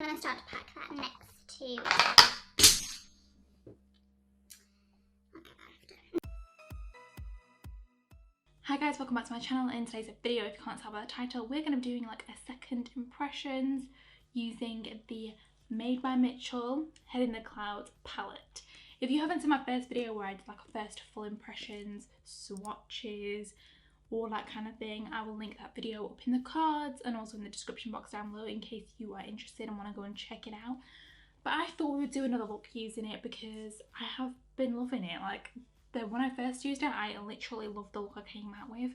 I'm going to start to pack that next to... Hi guys, welcome back to my channel. In today's video, if you can't tell by the title, we're going to be doing like a second impressions using the Made by Mitchell Head in the Clouds palette. If you haven't seen my first video where I did like a first full impressions, swatches, all that kind of thing, I will link that video up in the cards and also in the description box down below in case you are interested and want to go and check it out. But I thought we would do another look using it because I have been loving it. Like, when I first used it, I literally loved the look I came out with.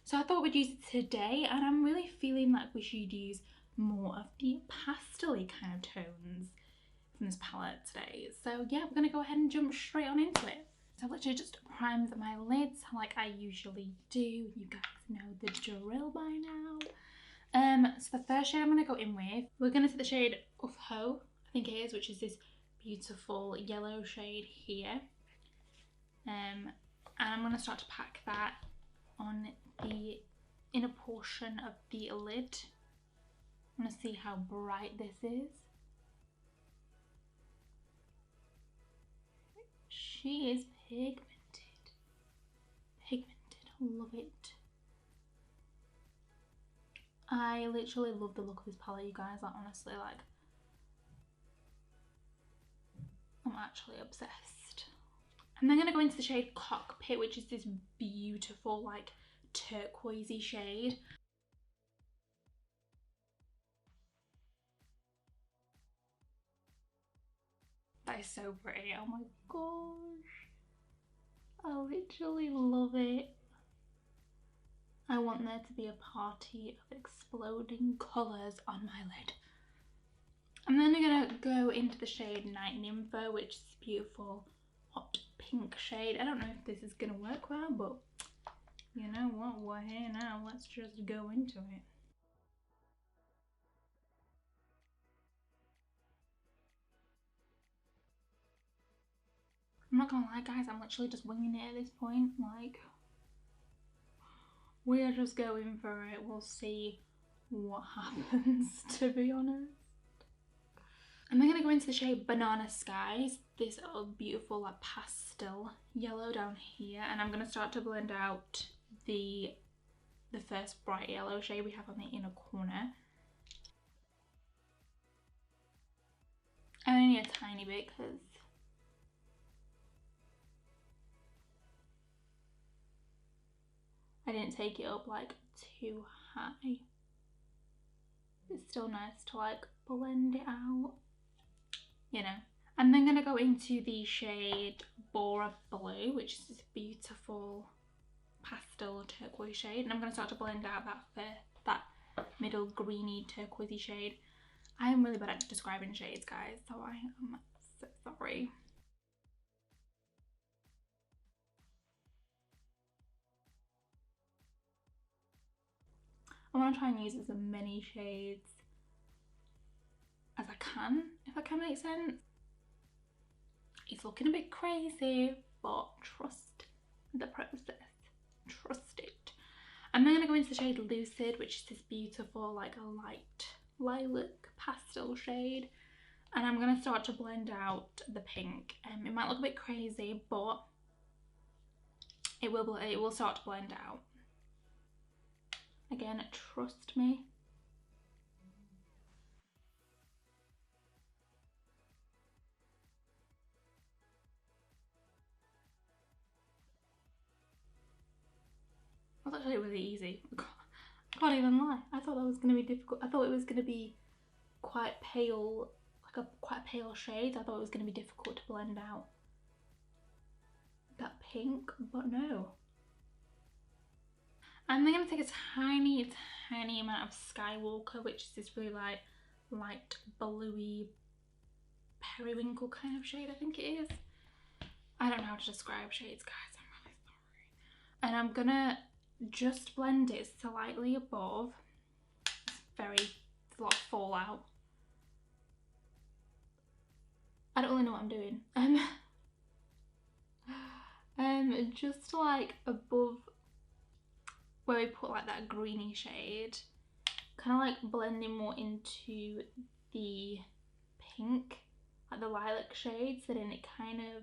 So I thought we'd use it today, and I'm really feeling like we should use more of the pastel-y kind of tones from this palette today. So yeah, we're gonna go ahead and jump straight on into it. So I've literally just primed my lids like I usually do. You guys know the drill by now. So the first shade I'm gonna go in with, we're gonna take the shade Nympho, I think it is, which is this beautiful yellow shade here. And I'm going to start to pack that on the inner portion of the lid. I'm going to see how bright this is. She is pigmented. Pigmented, love it. I literally love the look of this palette, you guys. Like, honestly, like, I'm actually obsessed. I'm then going to go into the shade Cockpit, which is this beautiful, like, turquoisey shade. That is so pretty. Oh my gosh. I literally love it. I want there to be a party of exploding colours on my lid. I'm then going to go into the shade Night Nympho, which is beautiful hot pink shade. I don't know if this is gonna work well, but you know what, we're here now, let's just go into it. I'm not gonna lie guys, I'm literally just winging it at this point. Like, we're just going for it, we'll see what happens, to be honest. I'm then going to go into the shade Banana Skies, this beautiful like pastel yellow down here, and I'm going to start to blend out the first bright yellow shade we have on the inner corner. Only a tiny bit because I didn't take it up like too high. It's still nice to like blend it out, you know. I'm then going to go into the shade Bora Blue, which is this beautiful pastel turquoise shade, and I'm going to start to blend out that middle greeny turquoisey shade. I am really bad at describing shades, guys, so I am so sorry. I want to try and use as many shades as I can, if that can make sense. It's looking a bit crazy, but trust the process. Trust it. I'm then going to go into the shade Lucid, which is this beautiful, like a light lilac pastel shade. And I'm going to start to blend out the pink. It might look a bit crazy, but it will start to blend out. Again, trust me. That was actually really easy. I can't even lie. I thought that was going to be difficult. I thought it was going to be quite pale, like quite pale shade. I thought it was going to be difficult to blend out that pink, but no. And then I'm going to take a tiny amount of Skywalker, which is this really light bluey periwinkle kind of shade, I think it is. I don't know how to describe shades, guys. I'm really sorry. And I'm going to just blend it slightly above. It's a lot of fallout. I don't really know what I'm doing. Just like above where we put like that greeny shade, kind of like blending more into the pink, like the lilac shade, so then it kind of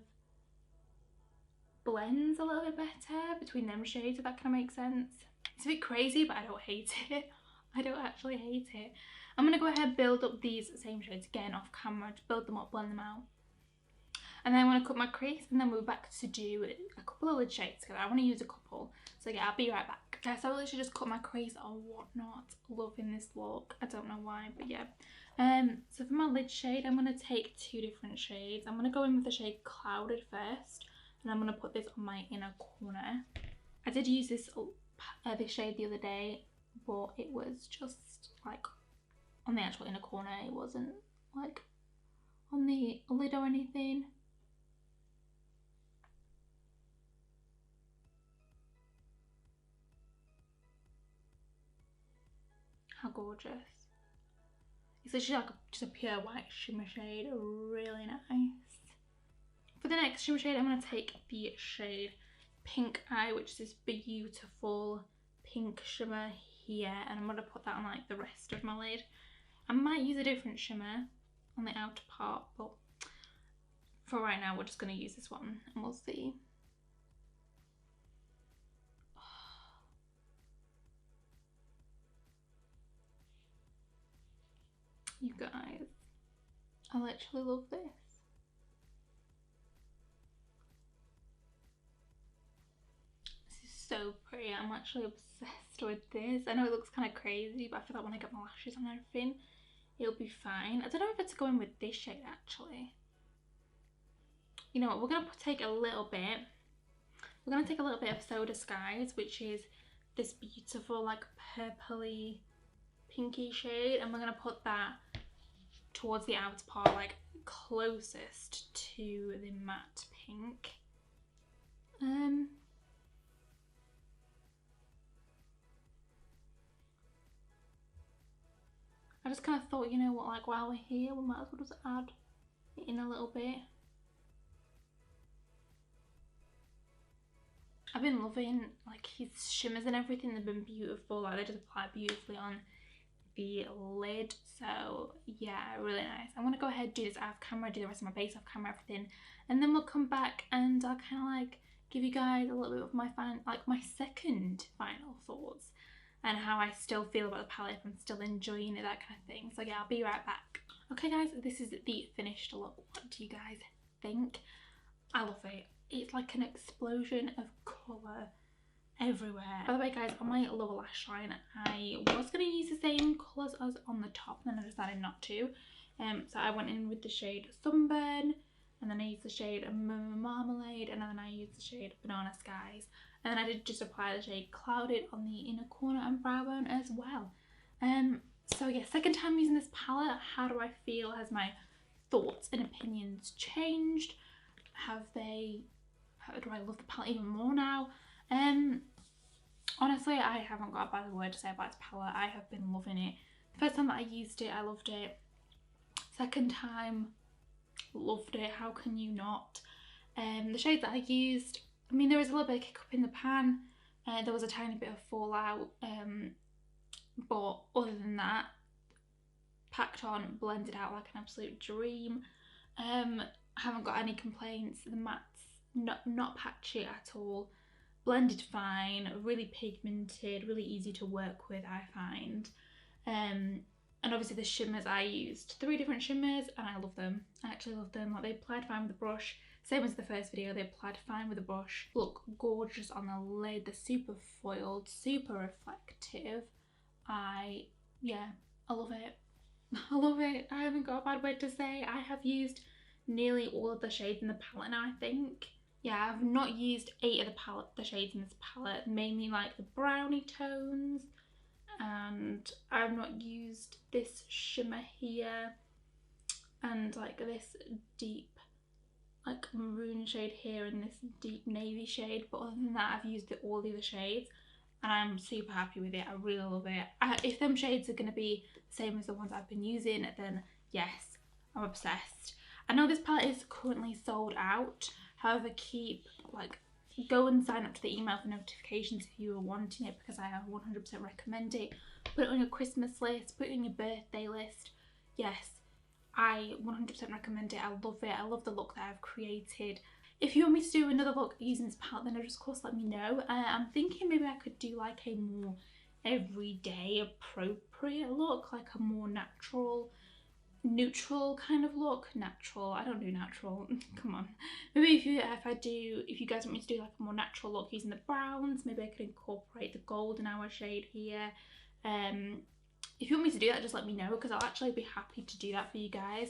blends a little bit better between them shades, if that kind of makes sense. It's a bit crazy, but I don't hate it. I don't actually hate it. I'm going to go ahead and build up these same shades again off camera, to build them up, blend them out. And then I'm going to cut my crease, and then we're back to do a couple of lid shades because I want to use a couple. So yeah, I'll be right back. Okay, so I literally just cut my crease or whatnot. Loving this look. I don't know why, but yeah. So for my lid shade, I'm going to take two different shades. I'm going to go in with the shade Clouded first, and I'm going to put this on my inner corner. I did use this shade the other day, but it was just like on the actual inner corner. It wasn't like on the lid or anything. How gorgeous. It's literally like just a pure white shimmer shade, really nice. For the next shimmer shade, I'm going to take the shade Pink Eye, which is this beautiful pink shimmer here, and I'm going to put that on like the rest of my lid. I might use a different shimmer on the outer part, but for right now we're just going to use this one and we'll see. You guys, I literally love this. This is so pretty. I'm actually obsessed with this. I know it looks kind of crazy, but I feel like when I get my lashes and everything, it'll be fine. I don't know if it's going with this shade actually. You know what, we're going to take a little bit. We're going to take a little bit of Soda Skies, which is this beautiful like purpley pinky shade, and we're going to put that towards the outer part, like closest to the matte pink. I just kind of thought, you know what, like while we're here, we might as well just add it in a little bit. I've been loving like his shimmers and everything. They've been beautiful, like they just apply beautifully on the lid. So yeah, really nice. I'm gonna go ahead and do this off camera, do the rest of my base off camera, everything, and then we'll come back and I'll kind of like give you guys a little bit of my my second final thoughts and how I still feel about the palette, if I'm still enjoying it, that kind of thing. So yeah, I'll be right back. Okay guys, this is the finished look. What do you guys think? I love it. It's like an explosion of colour everywhere. By the way guys, on my lower lash line, I was going to use the same colours as on the top, and then I decided not to. So I went in with the shade Sunburn, and then I used the shade Mmmmarmalade, and then I used the shade Banana Skies, and then I did just apply the shade Clouded on the inner corner and brow bone as well. So yeah, second time using this palette. How do I feel? Has my thoughts and opinions changed? Do I love the palette even more now? Honestly, I haven't got a bad word to say about this palette. I have been loving it. The first time that I used it, I loved it. Second time, loved it. How can you not? The shades that I used, I mean, there was a little bit of kick up in the pan. There was a tiny bit of fallout. But other than that, packed on, blended out like an absolute dream. I haven't got any complaints. The matte's not patchy at all. Blended fine, really pigmented, really easy to work with, I find. And obviously the shimmers, I used 3 different shimmers and I love them. I actually love them. Like, they applied fine with the brush. Same as the first video, they applied fine with the brush. Look gorgeous on the lid. They're super foiled, super reflective. Yeah, I love it. I love it. I haven't got a bad word to say. I have used nearly all of the shades in the palette now, I think. Yeah, I've not used 8 of the shades in this palette, mainly like the brownie tones, and I've not used this shimmer here, and like this deep like maroon shade here and this deep navy shade, but other than that I've used all the other shades and I'm super happy with it. I really love it. If them shades are going to be the same as the ones I've been using, then yes, I'm obsessed. I know this palette is currently sold out. However, go and sign up to the email for notifications if you are wanting it, because I 100% recommend it. Put it on your Christmas list, put it on your birthday list. Yes, I 100% recommend it. I love it. I love the look that I've created. If you want me to do another look using this palette, then of course let me know. I'm thinking maybe I could do like a more everyday appropriate look, like a more natural, neutral kind of look. Natural, I don't do natural. Come on. Maybe if you guys want me to do like a more natural look using the browns, maybe I could incorporate the golden hour shade here. If you want me to do that, just let me know, because I'll actually be happy to do that for you guys.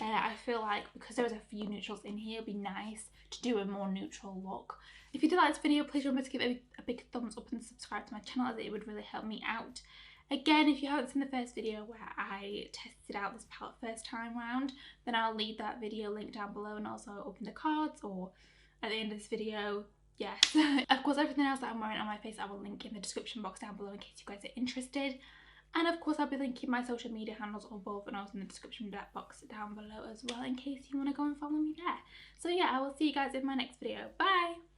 I feel like because there was a few neutrals in here, it'd be nice to do a more neutral look. If you did like this video, please remember to give it a big thumbs up and subscribe to my channel, as it would really help me out. Again, if you haven't seen the first video where I tested out this palette first time round, then I'll leave that video link down below, and also open the cards or at the end of this video. Yes. Of course, everything else that I'm wearing on my face I will link in the description box down below in case you guys are interested. And of course, I'll be linking my social media handles above and also in the description box down below as well, in case you want to go and follow me there. So yeah, I will see you guys in my next video. Bye!